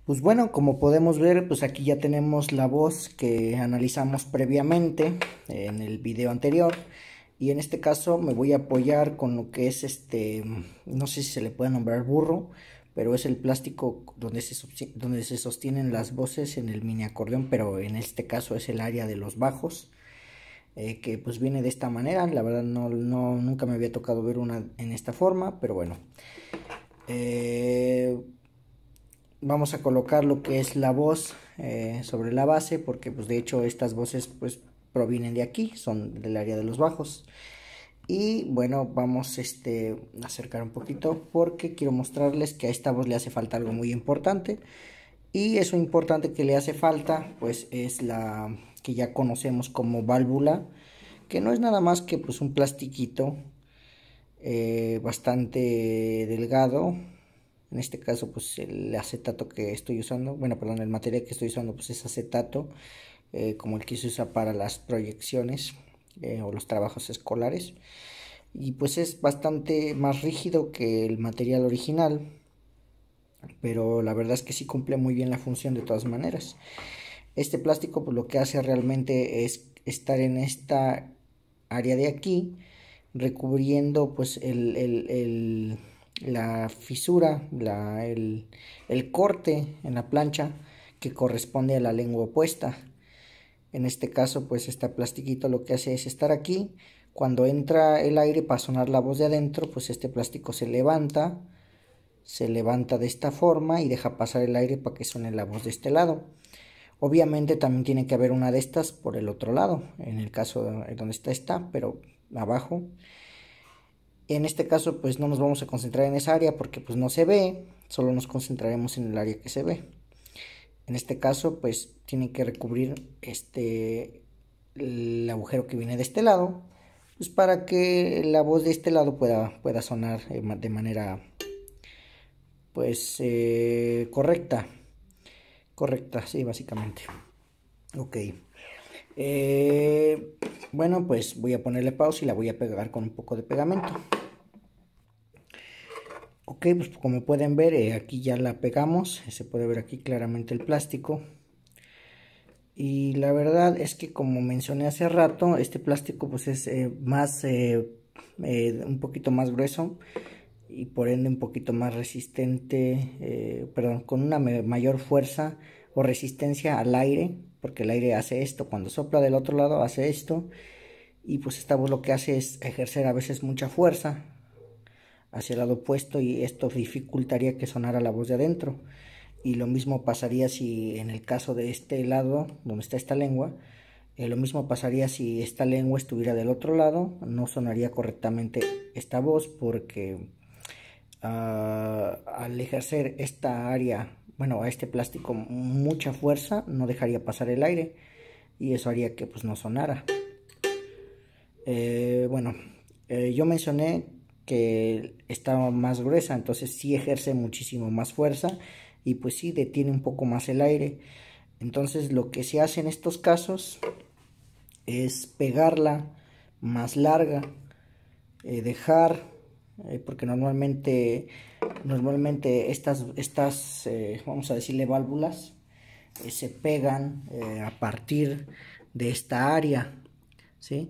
Pues bueno, como podemos ver, pues aquí ya tenemos la voz que analizamos previamente en el video anterior. Y en este caso me voy a apoyar con lo que es no sé si se le puede nombrar burro, pero es el plástico donde se sostienen las voces en el mini acordeón, pero en este caso es el área de los bajos, que pues viene de esta manera. La verdad nunca me había tocado ver una en esta forma, pero bueno. Vamos a colocar lo que es la voz sobre la base, porque pues de hecho estas voces pues provienen de aquí, son del área de los bajos. Y bueno, vamos a acercar un poquito porque quiero mostrarles que a esta voz le hace falta algo muy importante. Y eso importante que le hace falta pues es la que ya conocemos como válvula, que no es nada más que pues un plastiquito bastante delgado. En este caso pues el acetato que estoy usando, bueno perdón, el material que estoy usando pues es acetato, como el que se usa para las proyecciones o los trabajos escolares, y pues es bastante más rígido que el material original, pero la verdad es que sí cumple muy bien la función de todas maneras. Este plástico pues lo que hace realmente es estar en esta área de aquí, recubriendo pues la fisura, el corte en la plancha que corresponde a la lengua opuesta. En este caso pues este plastiquito lo que hace es estar aquí. Cuando entra el aire para sonar la voz de adentro, pues este plástico se levanta de esta forma y deja pasar el aire para que suene la voz de este lado. Obviamente también tiene que haber una de estas por el otro lado, en el caso de donde está, pero abajo. En este caso pues no nos vamos a concentrar en esa área porque pues no se ve, solo nos concentraremos en el área que se ve. En este caso pues tiene que recubrir el agujero que viene de este lado, pues para que la voz de este lado pueda sonar de manera pues correcta, sí, básicamente. Ok. Bueno, pues voy a ponerle pausa y la voy a pegar con un poco de pegamento. Ok, pues como pueden ver, aquí ya la pegamos. Se puede ver aquí claramente el plástico. Y la verdad es que, como mencioné hace rato, este plástico pues es un poquito más grueso y por ende un poquito más resistente, perdón, con una mayor fuerza o resistencia al aire, porque el aire hace esto, cuando sopla del otro lado hace esto, y pues esta voz lo que hace es ejercer a veces mucha fuerza hacia el lado opuesto, y esto dificultaría que sonara la voz de adentro. Y lo mismo pasaría si en el caso de este lado donde está esta lengua, lo mismo pasaría si esta lengua estuviera del otro lado, no sonaría correctamente esta voz porque al ejercer esta área, bueno, a este plástico mucha fuerza, no dejaría pasar el aire y eso haría que pues no sonara. Bueno, yo mencioné que estaba más gruesa, entonces sí ejerce muchísimo más fuerza y pues sí detiene un poco más el aire. Entonces lo que se hace en estos casos es pegarla más larga, porque normalmente estas vamos a decirle válvulas, se pegan a partir de esta área, ¿sí?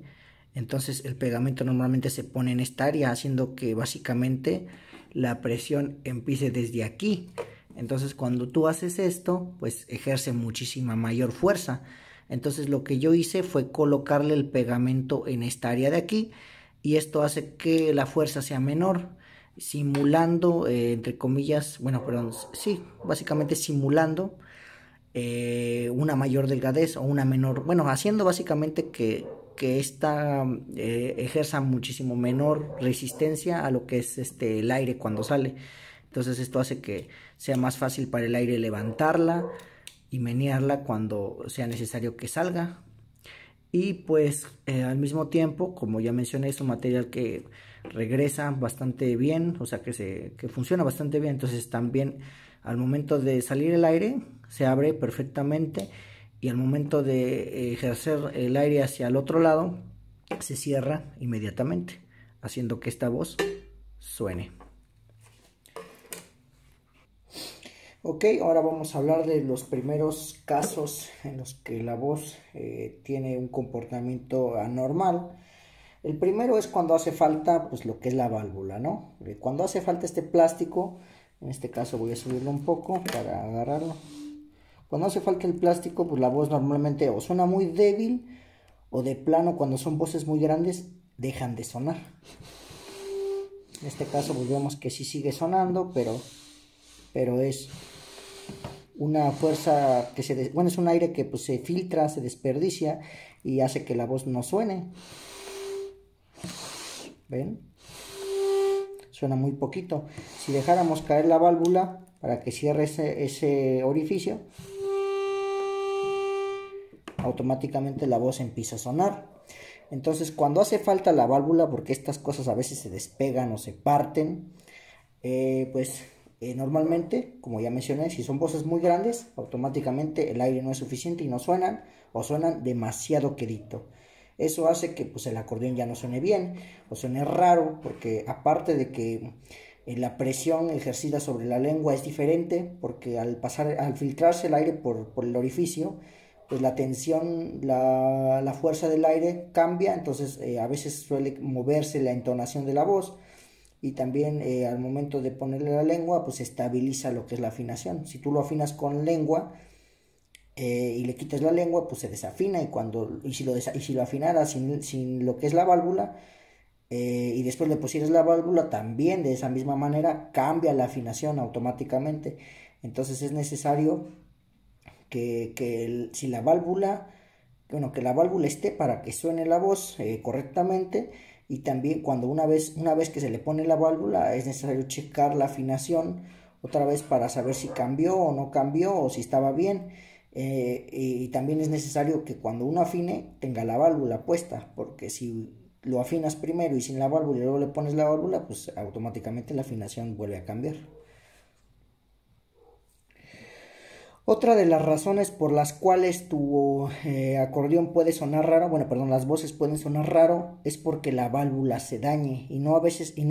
Entonces el pegamento normalmente se pone en esta área, haciendo que básicamente la presión empiece desde aquí. Entonces cuando tú haces esto, pues ejerce muchísima mayor fuerza. Entonces lo que yo hice fue colocarle el pegamento en esta área de aquí, y esto hace que la fuerza sea menor, simulando, entre comillas, bueno, perdón, sí, básicamente simulando una mayor delgadez o una menor, bueno, haciendo básicamente que esta ejerza muchísimo menor resistencia a lo que es el aire cuando sale. Entonces esto hace que sea más fácil para el aire levantarla y menearla cuando sea necesario que salga. Y pues al mismo tiempo, como ya mencioné, es un material que regresa bastante bien, o sea que funciona bastante bien. Entonces también al momento de salir el aire se abre perfectamente, y al momento de ejercer el aire hacia el otro lado se cierra inmediatamente, haciendo que esta voz suene. Ok, ahora vamos a hablar de los primeros casos en los que la voz tiene un comportamiento anormal. El primero es cuando hace falta pues lo que es la válvula, ¿no? Cuando hace falta este plástico, en este caso voy a subirlo un poco para agarrarlo. Cuando hace falta el plástico, pues la voz normalmente o suena muy débil o de plano cuando son voces muy grandes dejan de sonar. En este caso pues vemos que sí sigue sonando, pero es una fuerza que bueno, es un aire que pues se filtra, se desperdicia y hace que la voz no suene. ¿Ven? Suena muy poquito. Si dejáramos caer la válvula para que cierre ese orificio, automáticamente la voz empieza a sonar. Entonces cuando hace falta la válvula, porque estas cosas a veces se despegan o se parten, normalmente, como ya mencioné, si son voces muy grandes, automáticamente el aire no es suficiente y no suenan o suenan demasiado quedito. Eso hace que pues, el acordeón ya no suene bien o suene raro, porque aparte de que la presión ejercida sobre la lengua es diferente, porque al filtrarse el aire por el orificio, pues la tensión, la fuerza del aire cambia, entonces a veces suele moverse la entonación de la voz y también al momento de ponerle la lengua pues estabiliza lo que es la afinación. Si tú lo afinas con lengua y le quitas la lengua pues se desafina y si lo afinaras sin lo que es la válvula y después le pusieras la válvula también de esa misma manera cambia la afinación automáticamente. Entonces es necesario si la válvula, bueno, que la válvula esté para que suene la voz correctamente, y también cuando una vez que se le pone la válvula es necesario checar la afinación otra vez para saber si cambió o no cambió o si estaba bien. Y también es necesario que cuando uno afine tenga la válvula puesta, porque si lo afinas primero y sin la válvula y luego le pones la válvula, pues automáticamente la afinación vuelve a cambiar. Otra de las razones por las cuales tu acordeón puede sonar raro, bueno, perdón, las voces pueden sonar raro, es porque la válvula se dañe y no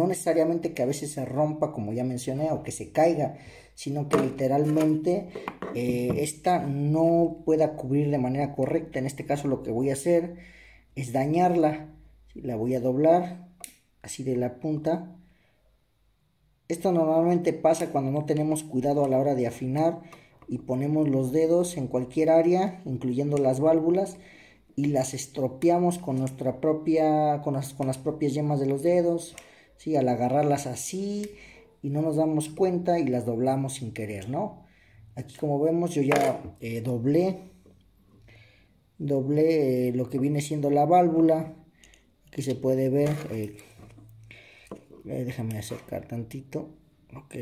necesariamente que a veces se rompa, como ya mencioné, o que se caiga, sino que literalmente esta no pueda cubrir de manera correcta. En este caso lo que voy a hacer es dañarla. La voy a doblar así de la punta. Esto normalmente pasa cuando no tenemos cuidado a la hora de afinar y ponemos los dedos en cualquier área, incluyendo las válvulas, y las estropeamos con las propias yemas de los dedos, ¿sí? Al agarrarlas así y no nos damos cuenta y las doblamos sin querer, ¿no? Aquí como vemos yo ya doblé lo que viene siendo la válvula. Aquí se puede ver, déjame acercar tantito, ok,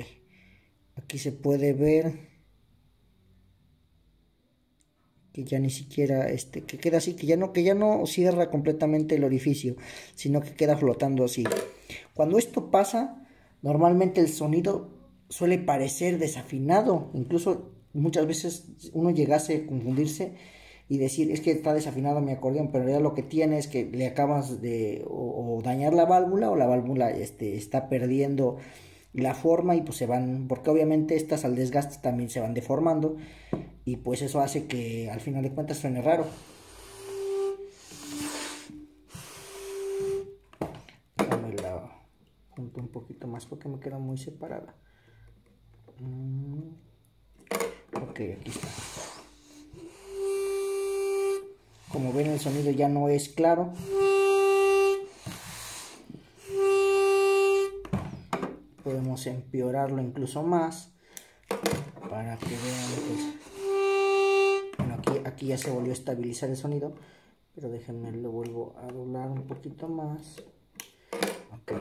aquí se puede ver que ya ni siquiera que queda así, que ya no cierra completamente el orificio, sino que queda flotando así. Cuando esto pasa, normalmente el sonido suele parecer desafinado, incluso muchas veces uno llegase a confundirse y decir es que está desafinado mi acordeón, pero ya lo que tiene es que le acabas de o dañar la válvula o la válvula está perdiendo la forma y pues se van, porque obviamente estas al desgaste también se van deformando y pues eso hace que al final de cuentas suene raro. Déjame la junto un poquito más porque me queda muy separada. Ok, aquí está. Como ven, el sonido ya no es claro. Podemos empeorarlo incluso más para que vean pues, bueno, aquí ya se volvió a estabilizar el sonido, pero déjenme lo vuelvo a doblar un poquito más. Ok.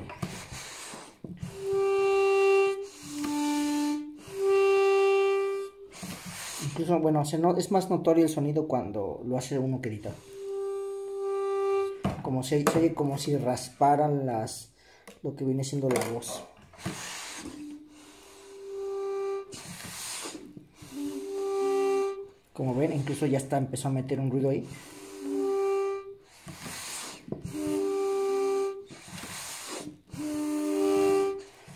Incluso, bueno, es más notorio el sonido cuando lo hace uno que edita. Se oye como si rasparan lo que viene siendo la voz. Como ven, incluso ya empezó a meter un ruido ahí.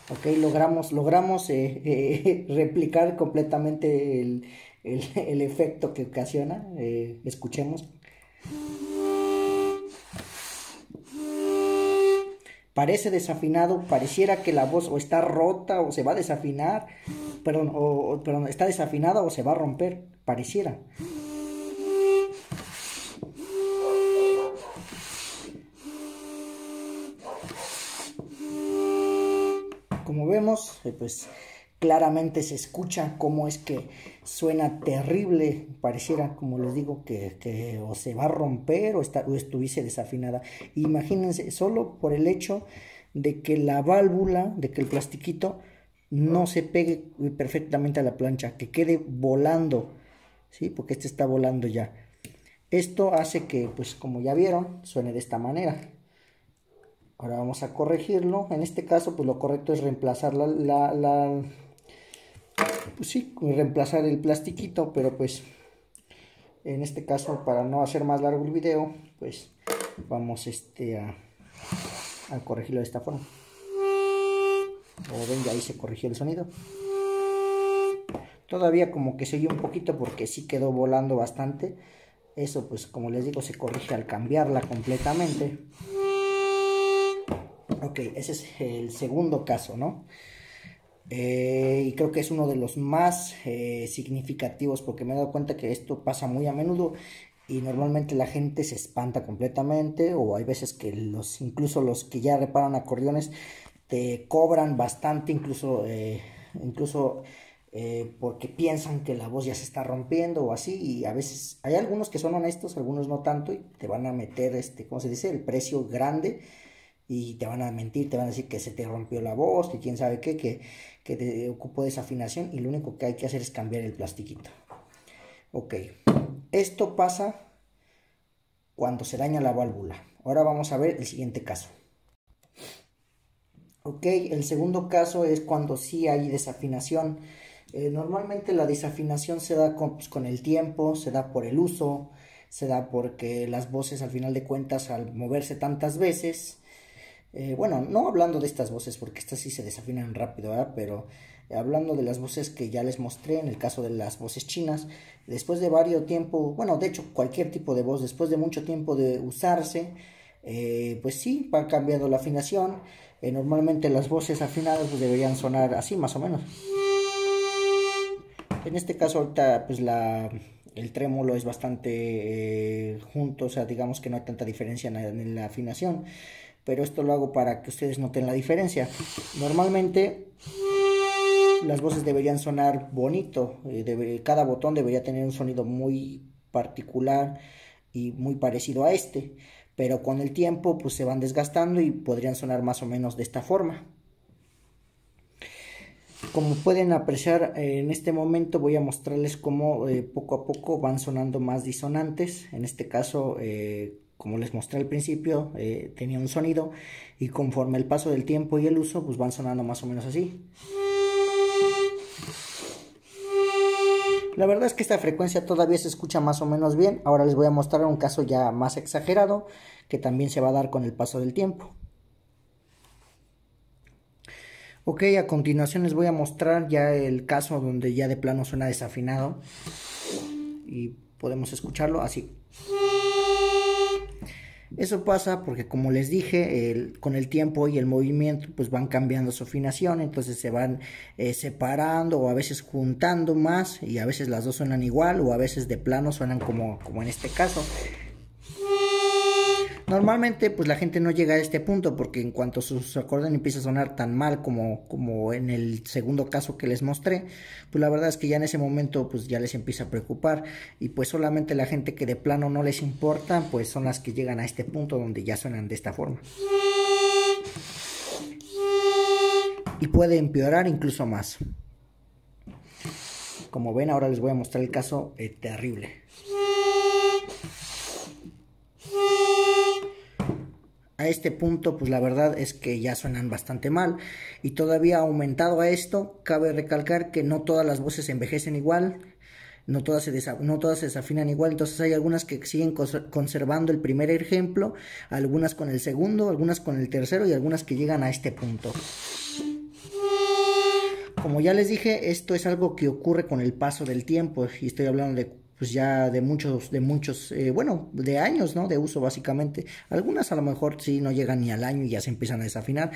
Ok, logramos replicar completamente el efecto que ocasiona. Escuchemos. Parece desafinado, pareciera que la voz o está rota o se va a desafinar, perdón, está desafinada o se va a romper, pareciera. Como vemos, pues claramente se escucha cómo es que suena terrible, pareciera, como les digo, que o se va a romper o estuviese desafinada. Imagínense, solo por el hecho de que la válvula, de que el plastiquito no se pegue perfectamente a la plancha, que quede volando, ¿sí? Porque este está volando ya. Esto hace que, pues como ya vieron, suene de esta manera. Ahora vamos a corregirlo. En este caso, pues lo correcto es reemplazar pues sí, reemplazar el plastiquito, pero pues en este caso, para no hacer más largo el video, pues vamos a corregirlo de esta forma. Como ven, ya ahí se corrigió el sonido. Todavía como que se oye un poquito porque sí quedó volando bastante. Eso pues como les digo se corrige al cambiarla completamente. Ok, ese es el segundo caso, ¿no? Y creo que es uno de los más significativos porque me he dado cuenta que esto pasa muy a menudo y normalmente la gente se espanta completamente, o hay veces que incluso los que ya reparan acordeones te cobran bastante, incluso porque piensan que la voz ya se está rompiendo o así, y a veces hay algunos que son honestos, algunos no tanto, y te van a meter, ¿cómo se dice?, el precio grande, y te van a mentir, te van a decir que se te rompió la voz, que quién sabe qué, que te ocupó desafinación, y lo único que hay que hacer es cambiar el plastiquito. Ok, esto pasa cuando se daña la válvula. Ahora vamos a ver el siguiente caso. Ok, el segundo caso es cuando sí hay desafinación. Normalmente la desafinación se da con el tiempo, se da por el uso, se da porque las voces al final de cuentas al moverse tantas veces, bueno, no hablando de estas voces porque estas sí se desafinan rápido, ¿verdad? Pero hablando de las voces que ya les mostré, en el caso de las voces chinas, después de varios tiempo, bueno, de hecho cualquier tipo de voz, después de mucho tiempo de usarse, pues sí, va cambiando la afinación. Normalmente las voces afinadas pues deberían sonar así más o menos. En este caso ahorita pues el trémolo es bastante junto, o sea, digamos que no hay tanta diferencia en la afinación, pero esto lo hago para que ustedes noten la diferencia. Normalmente las voces deberían sonar bonito, cada botón debería tener un sonido muy particular y muy parecido a este, pero con el tiempo pues se van desgastando y podrían sonar más o menos de esta forma. Como pueden apreciar, en este momento voy a mostrarles cómo poco a poco van sonando más disonantes. En este caso, como les mostré al principio, tenía un sonido, y conforme el paso del tiempo y el uso, pues van sonando más o menos así. La verdad es que esta frecuencia todavía se escucha más o menos bien. Ahora les voy a mostrar un caso ya más exagerado, que también se va a dar con el paso del tiempo. Ok, a continuación les voy a mostrar ya el caso donde ya de plano suena desafinado y podemos escucharlo así. Eso pasa porque, como les dije, con el tiempo y el movimiento pues van cambiando su afinación, entonces se van separando o a veces juntando más, y a veces las dos suenan igual o a veces de plano suenan como en este caso. Normalmente pues la gente no llega a este punto porque en cuanto su acordeón empieza a sonar tan mal como en el segundo caso que les mostré, pues la verdad es que ya en ese momento pues ya les empieza a preocupar, y pues solamente la gente que de plano no les importa pues son las que llegan a este punto donde ya suenan de esta forma. Y puede empeorar incluso más. Como ven, ahora les voy a mostrar el caso terrible. A este punto pues la verdad es que ya suenan bastante mal, y todavía aumentado a esto cabe recalcar que no todas las voces envejecen igual, no todas se desafinan igual, entonces hay algunas que siguen conservando el primer ejemplo, algunas con el segundo, algunas con el tercero y algunas que llegan a este punto. como ya les dije, esto es algo que ocurre con el paso del tiempo y estoy hablando de pues ya de muchos, bueno, de años, ¿no? De uso básicamente. Algunas a lo mejor sí no llegan ni al año y ya se empiezan a desafinar,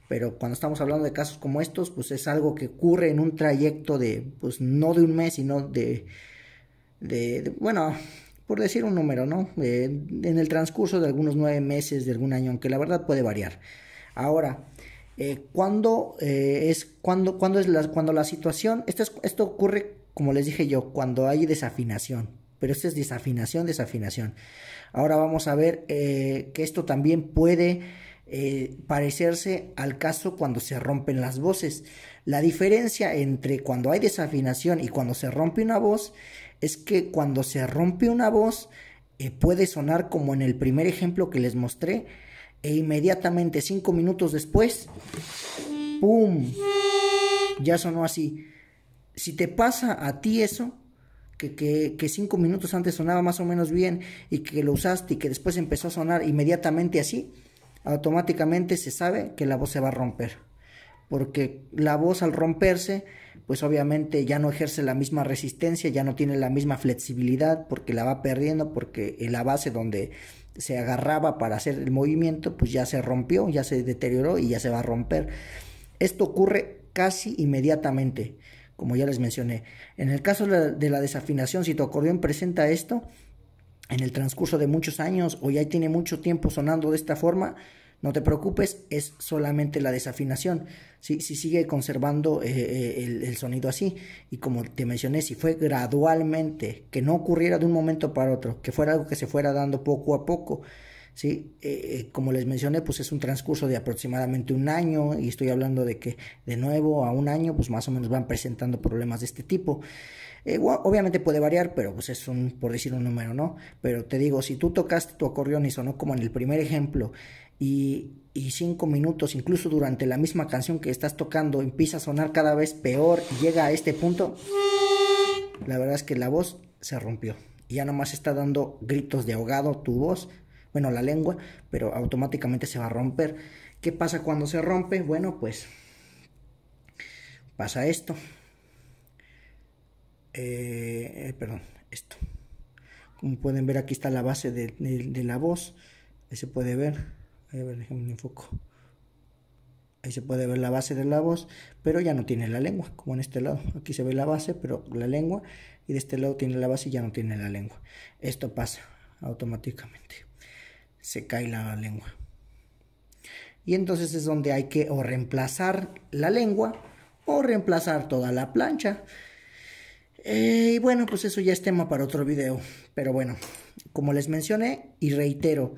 pero cuando estamos hablando de casos como estos, pues es algo que ocurre en un trayecto de, pues no de un mes, sino bueno, por decir un número, ¿no? En el transcurso de algunos 9 meses, de algún año, aunque la verdad puede variar. Ahora, cuando la situación, esto ocurre, como les dije yo, cuando hay desafinación, pero esto es desafinación. Ahora vamos a ver que esto también puede parecerse al caso cuando se rompen las voces. La diferencia entre cuando hay desafinación y cuando se rompe una voz es que cuando se rompe una voz puede sonar como en el primer ejemplo que les mostré, e inmediatamente 5 minutos después, ¡pum!, ya sonó así. Si te pasa a ti eso, que 5 minutos antes sonaba más o menos bien y que lo usaste y que después empezó a sonar inmediatamente así, automáticamente se sabe que la voz se va a romper. Porque la voz al romperse, pues obviamente ya no ejerce la misma resistencia, ya no tiene la misma flexibilidad porque la va perdiendo, porque la base donde se agarraba para hacer el movimiento, pues ya se rompió, ya se deterioró y ya se va a romper. Esto ocurre casi inmediatamente, como ya les mencioné. En el caso de la desafinación, si tu acordeón presenta esto en el transcurso de muchos años o ya tiene mucho tiempo sonando de esta forma, no te preocupes, es solamente la desafinación. Si sigue conservando el sonido así, y como te mencioné, si fue gradualmente, que no ocurriera de un momento para otro, que fuera algo que se fuera dando poco a poco, ¿sí? Como les mencioné, pues es un transcurso de aproximadamente un año, y estoy hablando de que de nuevo a un año, pues más o menos van presentando problemas de este tipo. Obviamente puede variar, pero pues es por decir un número, ¿no? Pero te digo, si tú tocaste tu acordeón y sonó como en el primer ejemplo, y 5 minutos, incluso durante la misma canción que estás tocando, empieza a sonar cada vez peor y llega a este punto, la verdad es que la voz se rompió. Y ya nomás está dando gritos de ahogado tu voz, bueno, la lengua, pero automáticamente se va a romper. ¿Qué pasa cuando se rompe? Bueno, pues pasa esto. Perdón, esto. Como pueden ver, aquí está la base de la voz. Ahí se puede ver. A ver, déjenme un enfoco. Ahí se puede ver la base de la voz, pero ya no tiene la lengua, como en este lado. Aquí se ve la base, pero la lengua, y de este lado tiene la base y ya no tiene la lengua. Esto pasa automáticamente. Se cae la lengua. Y entonces es donde hay que o reemplazar la lengua o reemplazar toda la plancha. Y bueno, pues eso ya es tema para otro video. Pero bueno, como les mencioné y reitero,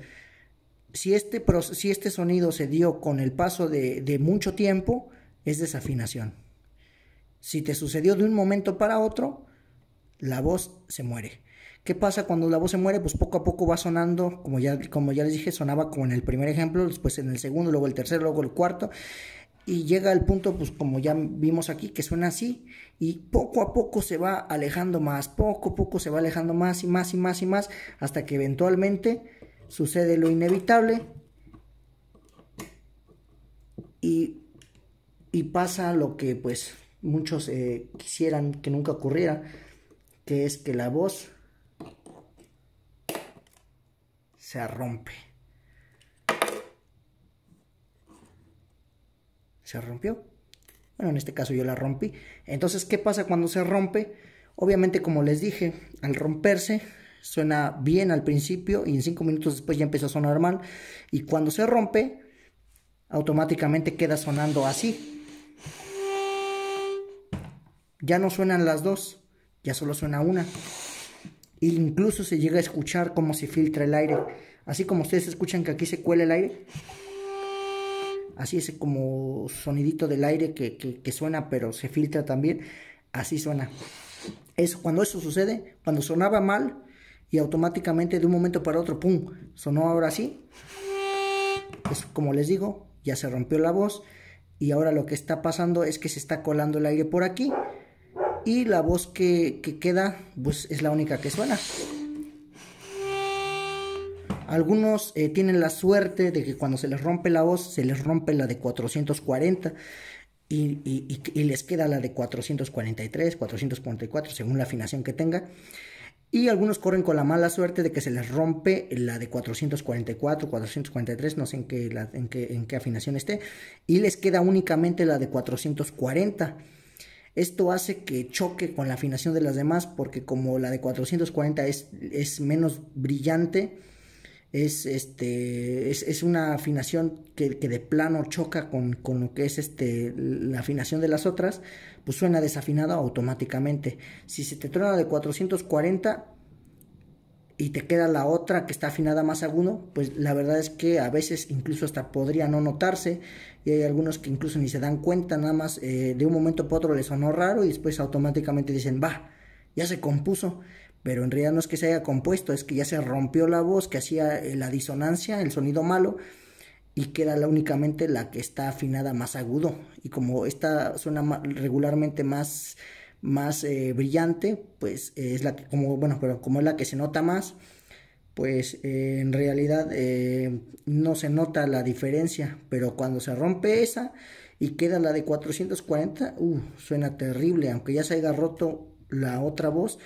si este sonido se dio con el paso de mucho tiempo, es desafinación. Si te sucedió de un momento para otro, la voz se muere. ¿Qué pasa cuando la voz se muere? Pues poco a poco va sonando, como ya les dije, sonaba como en el primer ejemplo, después en el segundo, luego el tercero, luego el cuarto, y llega al punto, pues como ya vimos aquí, que suena así, y poco a poco se va alejando más, poco a poco se va alejando más y más y más y más, hasta que eventualmente sucede lo inevitable y pasa lo que pues muchos quisieran que nunca ocurriera, que es que la voz se rompe. Se rompió. Bueno, en este caso yo la rompí. Entonces, ¿qué pasa cuando se rompe? Obviamente, como les dije, al romperse suena bien al principio y en 5 minutos después ya empezó a sonar mal. Y cuando se rompe, automáticamente queda sonando así. Ya no suenan las dos, ya solo suena una. E incluso se llega a escuchar cómo se filtra el aire. Así como ustedes escuchan que aquí se cuela el aire. Así es como sonidito del aire que suena, pero se filtra también. Así suena. Cuando eso sucede, cuando sonaba mal y automáticamente de un momento para otro, ¡pum!, sonó ahora sí. Pues como les digo, ya se rompió la voz y ahora lo que está pasando es que se está colando el aire por aquí y la voz que queda pues es la única que suena. Algunos tienen la suerte de que cuando se les rompe la voz, se les rompe la de 440 y les queda la de 443, 444, según la afinación que tenga. Y algunos corren con la mala suerte de que se les rompe la de 444, 443, no sé en qué afinación esté, y les queda únicamente la de 440. Esto hace que choque con la afinación de las demás, porque como la de 440 es menos brillante, es una afinación que de plano choca con lo que es la afinación de las otras, pues suena desafinado automáticamente. Si se te truena de 440 y te queda la otra que está afinada más agudo, pues la verdad es que a veces incluso hasta podría no notarse, y hay algunos que incluso ni se dan cuenta, nada más de un momento para otro les sonó raro y después automáticamente dicen, va, ya se compuso. Pero en realidad no es que se haya compuesto, es que ya se rompió la voz que hacía la disonancia, el sonido malo, y queda únicamente la que está afinada más agudo. Y como esta suena regularmente más brillante, pues es la que, pero como es la que se nota más, pues en realidad no se nota la diferencia. Pero cuando se rompe esa y queda la de 440, suena terrible, aunque ya se haya roto la otra voz.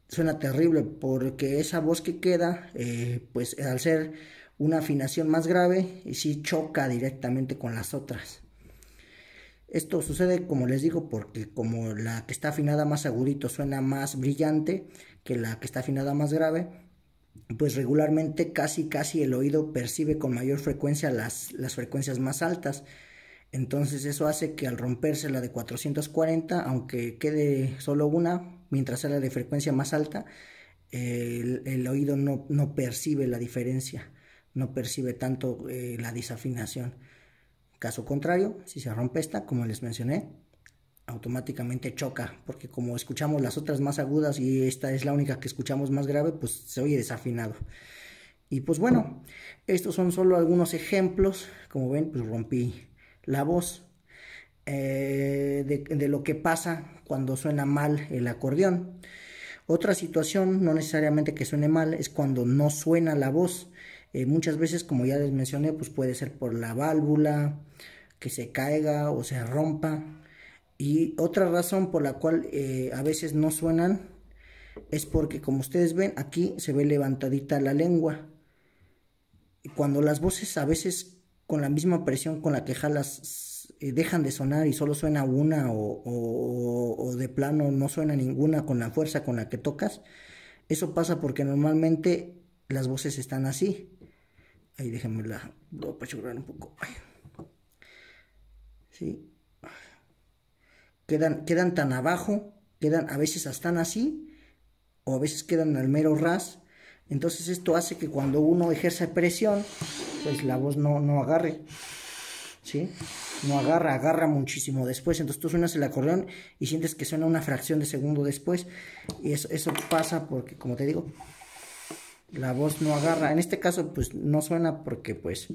Suena terrible porque esa voz que queda, pues al ser una afinación más grave, sí choca directamente con las otras. Esto sucede, como les digo, porque como la que está afinada más agudito suena más brillante que la que está afinada más grave, pues regularmente casi el oído percibe con mayor frecuencia las frecuencias más altas. Entonces eso hace que al romperse la de 440, aunque quede solo una, mientras sea la de frecuencia más alta, el oído no percibe la diferencia, no percibe tanto la desafinación. Caso contrario, si se rompe esta, como les mencioné, automáticamente choca, porque como escuchamos las otras más agudas y esta es la única que escuchamos más grave, pues se oye desafinado. Y pues bueno, estos son solo algunos ejemplos. Como ven, pues rompí la voz de lo que pasa cuando suena mal el acordeón. Otra situación, no necesariamente que suene mal, es cuando no suena la voz. Muchas veces, como ya les mencioné, pues puede ser por la válvula, que se caiga o se rompa. Y otra razón por la cual a veces no suenan es porque, como ustedes ven, aquí se ve levantadita la lengua. Y cuando las voces a veces con la misma presión con la que jalas dejan de sonar y solo suena una o de plano no suena ninguna con la fuerza con la que tocas, eso pasa porque normalmente las voces están así. Ahí déjenme la voy a apachurrar un poco. ¿Sí? Quedan tan abajo, a veces están así, o a veces quedan al mero ras. Entonces esto hace que cuando uno ejerce presión, pues la voz no agarre, ¿sí? No agarra muchísimo después. Entonces tú suenas el acordeón y sientes que suena una fracción de segundo después. Y eso pasa porque, como te digo, la voz no agarra. En este caso, pues no suena porque, pues,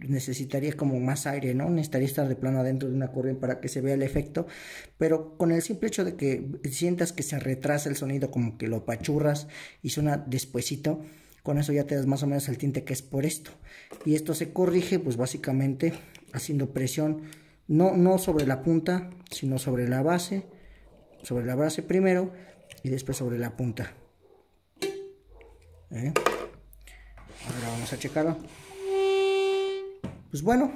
necesitaría como más aire, ¿no? Necesitaría estar de plano adentro de un acordeón para que se vea el efecto, pero con el simple hecho de que sientas que se retrasa el sonido, como que lo apachurras y suena despuesito, con eso ya te das más o menos el tinte que es por esto. Y esto se corrige pues básicamente haciendo presión, no sobre la punta, sino sobre la base primero y después sobre la punta. Ahora vamos a checarlo. Pues bueno,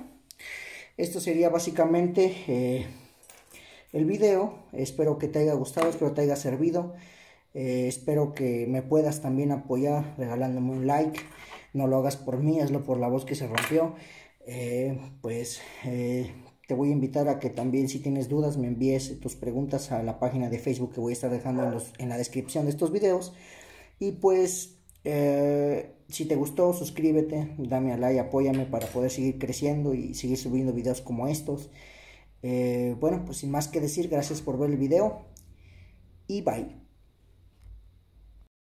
esto sería básicamente el video. Espero que te haya gustado, espero que te haya servido. Espero que me puedas también apoyar regalándome un like. No lo hagas por mí, hazlo por la voz que se rompió. Te voy a invitar a que también, si tienes dudas, me envíes tus preguntas a la página de Facebook que voy a estar dejando en la descripción de estos videos. Y pues si te gustó, suscríbete, dame a like, apóyame para poder seguir creciendo y seguir subiendo videos como estos. Bueno, pues sin más que decir, gracias por ver el video y bye.